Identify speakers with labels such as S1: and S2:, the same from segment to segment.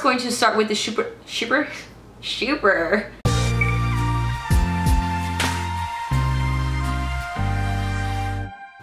S1: Going to start with the super.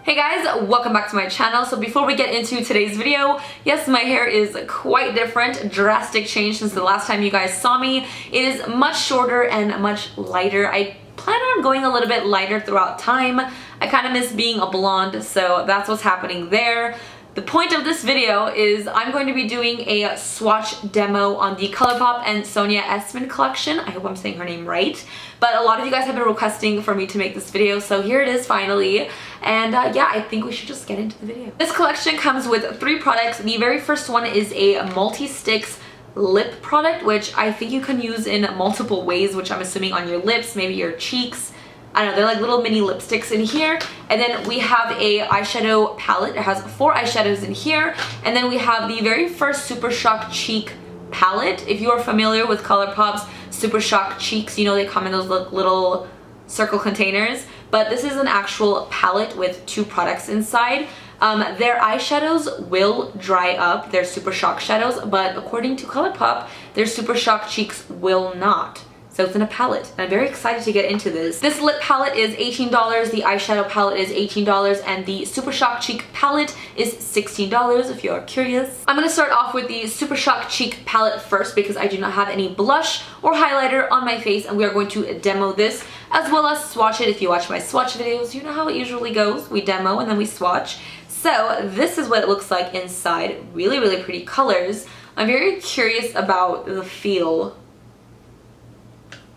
S1: Hey guys, welcome back to my channel. So before we get into today's video, yes, my hair is quite different, drastic change since the last time you guys saw me. It is much shorter and much lighter. I plan on going a little bit lighter throughout time. I kind of miss being a blonde, so that's what's happening there. The point of this video is I'm going to be doing a swatch demo on the Colourpop and Sonya Esman collection. I hope I'm saying her name right. But a lot of you guys have been requesting for me to make this video, so here it is finally. And yeah, I think we should just get into the video. This collection comes with 3 products. The very first one is a multi-Stix lip product, which I think you can use in multiple ways, which I'm assuming on your lips, maybe your cheeks. I don't know, they're like little mini lipsticks in here. And then we have a eyeshadow palette. It has 4 eyeshadows in here. And then we have the very first Super Shock Cheek palette. If you are familiar with Colourpop's Super Shock Cheeks, you know they come in those little circle containers. But this is an actual palette with 2 products inside. Their eyeshadows will dry up, their Super Shock shadows, but according to Colourpop, their Super Shock Cheeks will not. So it's in a palette, and I'm very excited to get into this. This lip palette is $18, the eyeshadow palette is $18, and the Super Shock Cheek palette is $16 if you are curious. I'm gonna start off with the Super Shock Cheek palette first because I do not have any blush or highlighter on my face, and we are going to demo this as well as swatch it. If you watch my swatch videos, you know how it usually goes. We demo and then we swatch. So this is what it looks like inside. Really, really pretty colors. I'm very curious about the feel.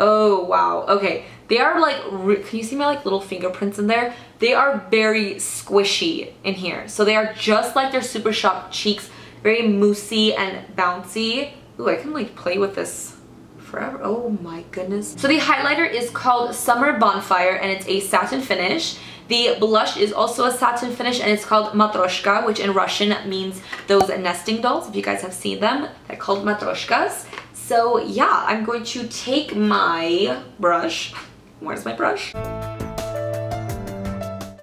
S1: Oh wow, okay. They are like, can you see my like little fingerprints in there? They are very squishy in here. So they are just like their Super Shock Cheeks, very moussey and bouncy. Ooh, I can like play with this forever. Oh my goodness. So the highlighter is called Summer Bonfire and it's a satin finish. The blush is also a satin finish and it's called Matroshka, which in Russian means those nesting dolls. If you guys have seen them, they're called Matroshkas. So yeah, I'm going to take my brush. Where's my brush? I'm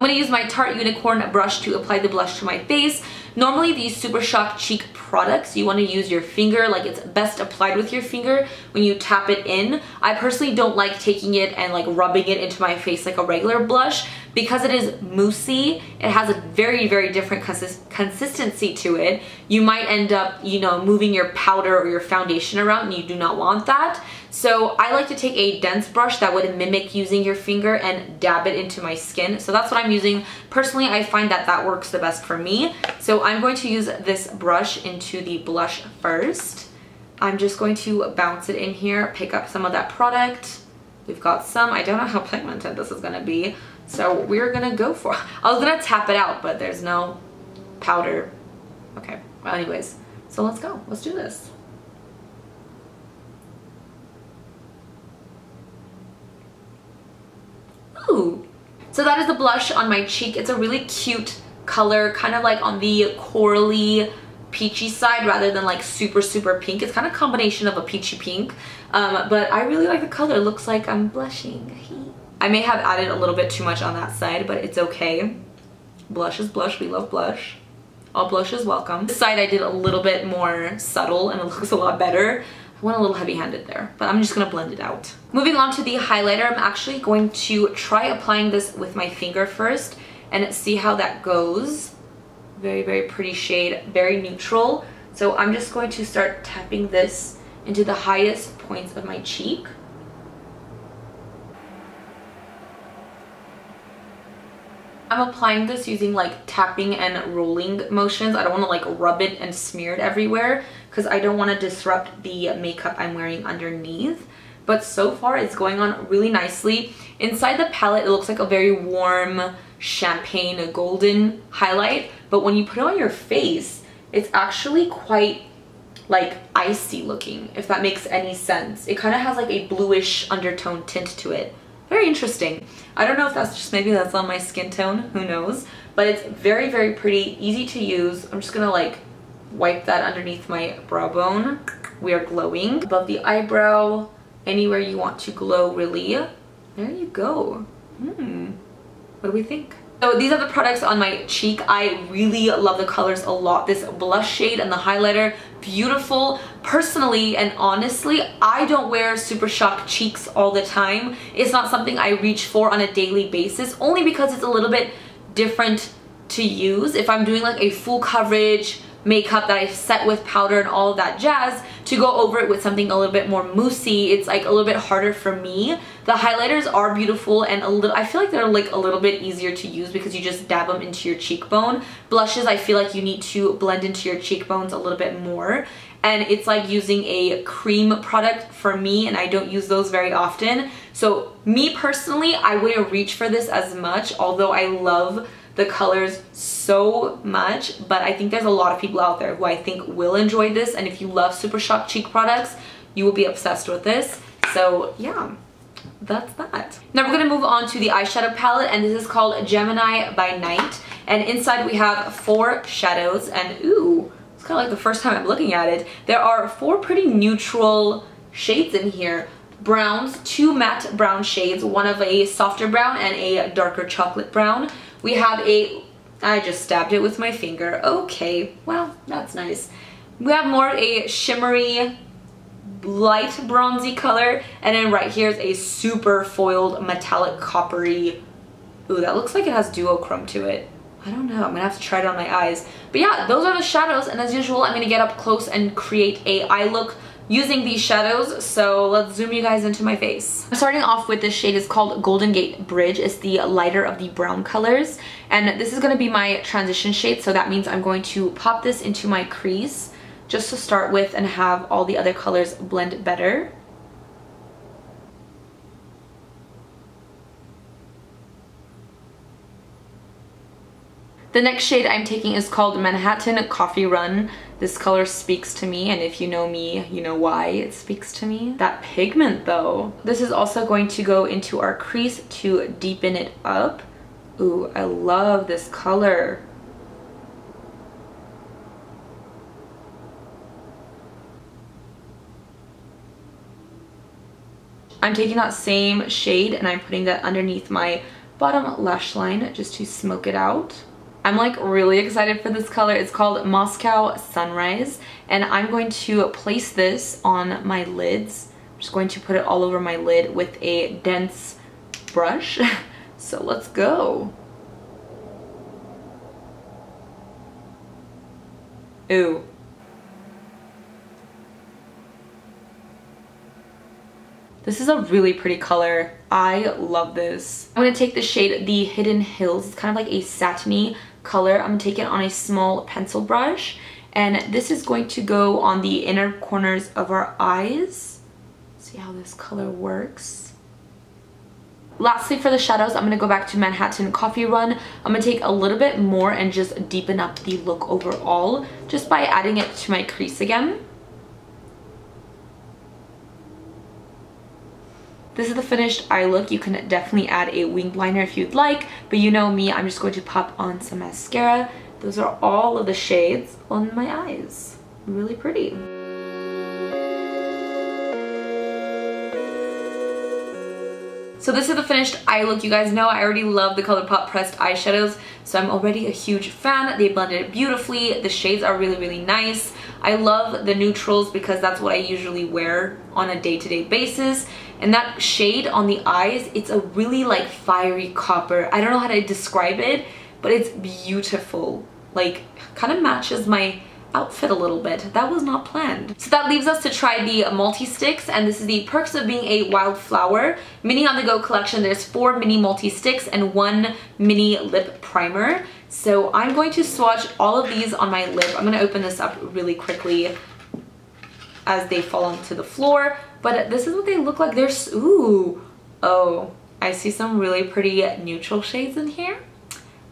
S1: going to use my Tarte Unicorn brush to apply the blush to my face. Normally these Super Shock Cheek products, you want to use your finger, like it's best applied with your finger when you tap it in. I personally don't like taking it and like rubbing it into my face like a regular blush because it is moussey. It has a very, very different consistency to it. You might end up, you know, moving your powder or your foundation around and you do not want that. So I like to take a dense brush that would mimic using your finger and dab it into my skin. So that's what I'm using. Personally, I find that that works the best for me. So I'm going to use this brush into the blush first. I'm just going to bounce it in here, pick up some of that product. We've got some. I don't know how pigmented this is gonna be. So we're gonna go for it. I was gonna tap it out, but there's no powder. Okay, well anyways, so let's go. Let's do this. Ooh. So that is the blush on my cheek. It's a really cute color, kind of like on the corally peachy side rather than like super, super pink. It's kind of a combination of a peachy pink, but I really like the color. It looks like I'm blushing. I may have added a little bit too much on that side, but it's okay. Blush is blush. We love blush. All blush is welcome. This side I did a little bit more subtle and it looks a lot better. I went a little heavy-handed there, but I'm just gonna blend it out. Moving on to the highlighter, I'm actually going to try applying this with my finger first and see how that goes. Very, very pretty shade, very neutral. So I'm just going to start tapping this into the highest points of my cheek. I'm applying this using like tapping and rolling motions. I don't want to like rub it and smear it everywhere because I don't want to disrupt the makeup I'm wearing underneath. But so far it's going on really nicely. Inside the palette it looks like a very warm champagne golden highlight, but when you put it on your face it's actually quite like icy looking, if that makes any sense. It kind of has like a bluish undertone tint to it. Very interesting. I don't know if that's just, maybe that's on my skin tone, who knows, but it's very, very pretty, easy to use. I'm just gonna like wipe that underneath my brow bone. We are glowing above the eyebrow, anywhere you want to glow really. There you go. What do we think? So these are the products on my cheek. I really love the colors a lot. This blush shade and the highlighter, beautiful. Personally and honestly, I don't wear Super Shock cheeks all the time. It's not something I reach for on a daily basis, only because it's a little bit different to use. If I'm doing like a full coverage makeup that I set with powder and all of that jazz, to go over it with something a little bit more moussey, it's like a little bit harder for me. The highlighters are beautiful and I feel like they're like a little bit easier to use because you just dab them into your cheekbone. Blushes, I feel like you need to blend into your cheekbones a little bit more, and it's like using a cream product for me, and I don't use those very often. So me personally, I wouldn't reach for this as much, although I love the colors so much, but I think there's a lot of people out there who I think will enjoy this, and if you love Super Shock cheek products, you will be obsessed with this. So yeah, that's that. Now we're gonna move on to the eyeshadow palette, and this is called Gemini by Night, and inside we have 4 shadows, and ooh, it's kind of like the first time I'm looking at it. There are 4 pretty neutral shades in here. Browns, 2 matte brown shades, one of a softer brown and a darker chocolate brown. We have I just stabbed it with my finger. Okay, well, that's nice. We have more a shimmery, light bronzy color, and then right here is a super foiled metallic coppery. Ooh, that looks like it has duochrome to it. I don't know, I'm gonna have to try it on my eyes. But yeah, those are the shadows, and as usual, I'm gonna get up close and create a eye look using these shadows, so let's zoom you guys into my face. I'm starting off with this shade. It's called Golden Gate Bridge. It's the lighter of the brown colors, and this is going to be my transition shade, so that means I'm going to pop this into my crease just to start with and have all the other colors blend better. The next shade I'm taking is called Manhattan Coffee Run. This color speaks to me, and if you know me, you know why it speaks to me. That pigment though. This is also going to go into our crease to deepen it up. Ooh, I love this color. I'm taking that same shade and I'm putting that underneath my bottom lash line just to smoke it out. I'm like really excited for this color. It's called Moscow Sunrise, and I'm going to place this on my lids. I'm just going to put it all over my lid with a dense brush. So let's go. Ooh. This is a really pretty color. I love this. I'm going to take the shade The Hidden Hills. It's kind of like a satiny color. I'm going to take it on a small pencil brush, and this is going to go on the inner corners of our eyes. See how this color works. Lastly, for the shadows, I'm going to go back to Manhattan Coffee Run. I'm going to take a little bit more and just deepen up the look overall just by adding it to my crease again. This is the finished eye look. You can definitely add a winged liner if you'd like, but you know me, I'm just going to pop on some mascara. Those are all of the shades on my eyes. Really pretty. So this is the finished eye look. You guys know I already love the Colourpop pressed eyeshadows, so I'm already a huge fan. They blended it beautifully. The shades are really, really nice. I love the neutrals because that's what I usually wear on a day-to-day basis. And that shade on the eyes, it's a really like fiery copper. I don't know how to describe it, but it's beautiful. Like, kind of matches my outfit a little bit. That was not planned. So that leaves us to try the multi-sticks, and this is the perks of being a Wildflower mini on the go collection. There's 4 mini multi-sticks and 1 mini lip primer. So I'm going to swatch all of these on my lip. I'm going to open this up really quickly as they fall onto the floor, but this is what they look like. There's, ooh, oh, I see some really pretty neutral shades in here.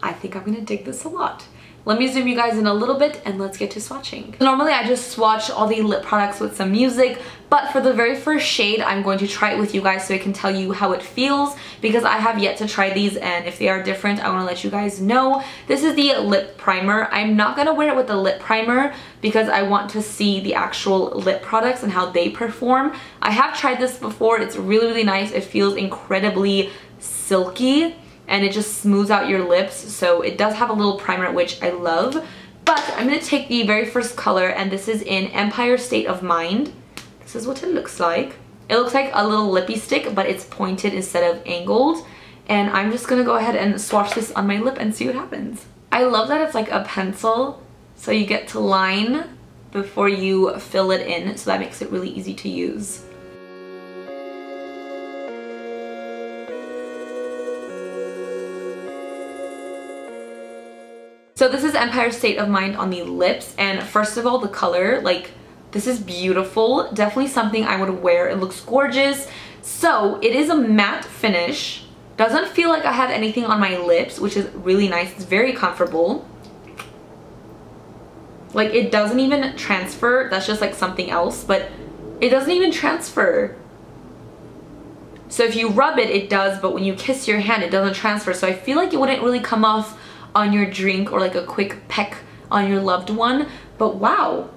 S1: I think I'm gonna dig this a lot. Let me zoom you guys in a little bit and let's get to swatching. Normally I just swatch all the lip products with some music, but for the very first shade, I'm going to try it with you guys so I can tell you how it feels, because I have yet to try these, and if they are different, I want to let you guys know. This is the lip primer. I'm not going to wear it with the lip primer because I want to see the actual lip products and how they perform. I have tried this before. It's really, really nice. It feels incredibly silky. and it just smooths out your lips. So it does have a little primer, which I love. But I'm going to take the very first color, and this is in Empire State of Mind. This is what it looks like. It looks like a little lippy stick, but it's pointed instead of angled. And I'm just going to go ahead and swatch this on my lip and see what happens. I love that it's like a pencil, so you get to line before you fill it in, so that makes it really easy to use. So this is Empire State of Mind on the lips, and first of all, the color, like, this is beautiful. Definitely something I would wear. It looks gorgeous. So it is a matte finish. Doesn't feel like I have anything on my lips, which is really nice. It's very comfortable. Like, it doesn't even transfer. That's just like something else, but it doesn't even transfer. So if you rub it, it does, but when you kiss your hand, it doesn't transfer. So I feel like it wouldn't really come off on your drink or like a quick peck on your loved one. But wow,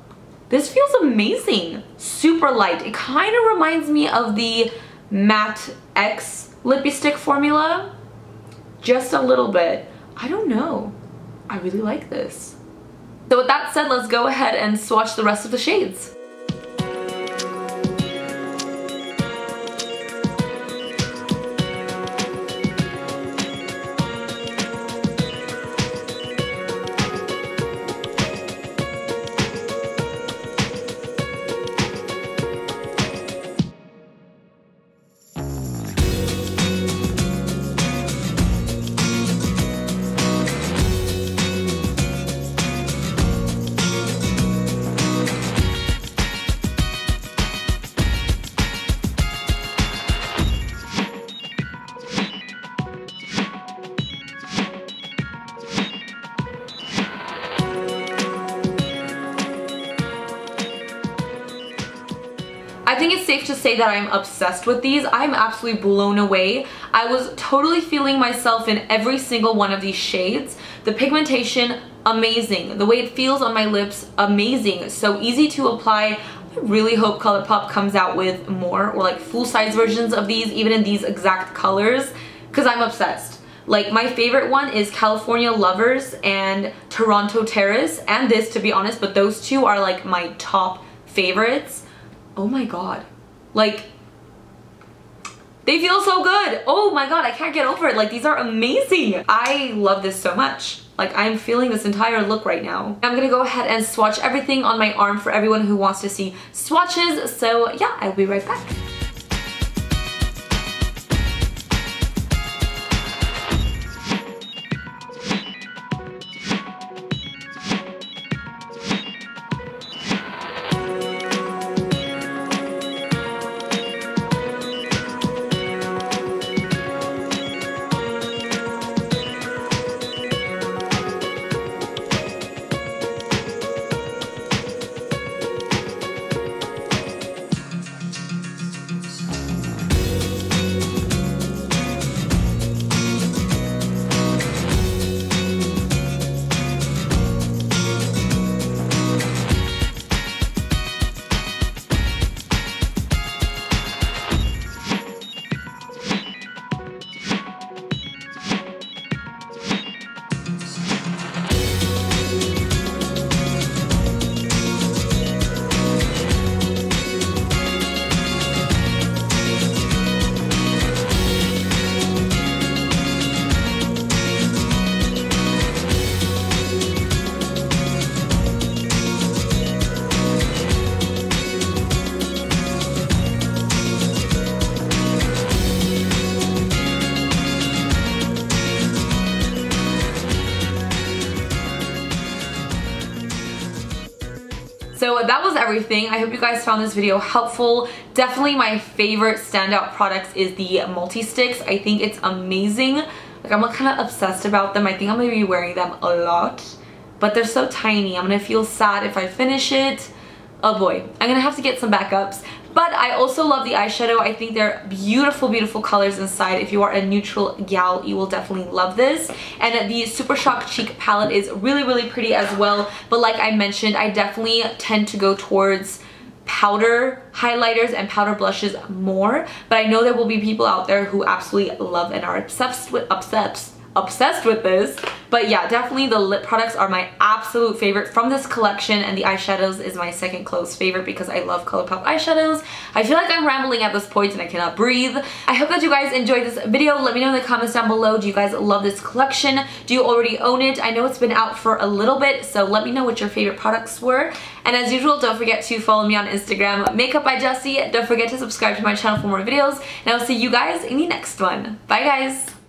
S1: this feels amazing. Super light. It kind of reminds me of the Matte X lippy stick formula. Just a little bit. I don't know. I really like this. So with that said, let's go ahead and swatch the rest of the shades. I think it's safe to say that I'm obsessed with these. I'm absolutely blown away. I was totally feeling myself in every single one of these shades. The pigmentation, amazing. The way it feels on my lips, amazing. So easy to apply. I really hope Colourpop comes out with more, or like full-size versions of these, even in these exact colors, because I'm obsessed. Like, my favorite one is California Lovers and Toronto Terrace, and this, to be honest, but those two are like my top favorites. Oh my god, like, they feel so good. Oh my god, I can't get over it. Like, these are amazing. I love this so much. Like, I'm feeling this entire look right now. I'm gonna go ahead and swatch everything on my arm for everyone who wants to see swatches. So yeah, I'll be right back. So that was everything. I hope you guys found this video helpful. Definitely my favorite standout products is the multi-sticks. I think it's amazing. Like, I'm kind of obsessed about them. I think I'm going to be wearing them a lot. But they're so tiny. I'm going to feel sad if I finish it. Oh boy. I'm going to have to get some backups. But I also love the eyeshadow. I think they're beautiful, beautiful colors inside. If you are a neutral gal, you will definitely love this. And the Super Shock Cheek palette is really, really pretty as well. But like I mentioned, I definitely tend to go towards powder highlighters and powder blushes more, but I know there will be people out there who absolutely love and are obsessed with this. But yeah, definitely the lip products are my absolute favorite from this collection, and the eyeshadows is my second close favorite because I love Colourpop eyeshadows. I feel like I'm rambling at this point and I cannot breathe. I hope that you guys enjoyed this video. Let me know in the comments down below, do you guys love this collection? Do you already own it? I know it's been out for a little bit, so let me know what your favorite products were. And as usual, don't forget to follow me on Instagram, Makeup by Jesi. Don't forget to subscribe to my channel for more videos, and I'll see you guys in the next one. Bye guys!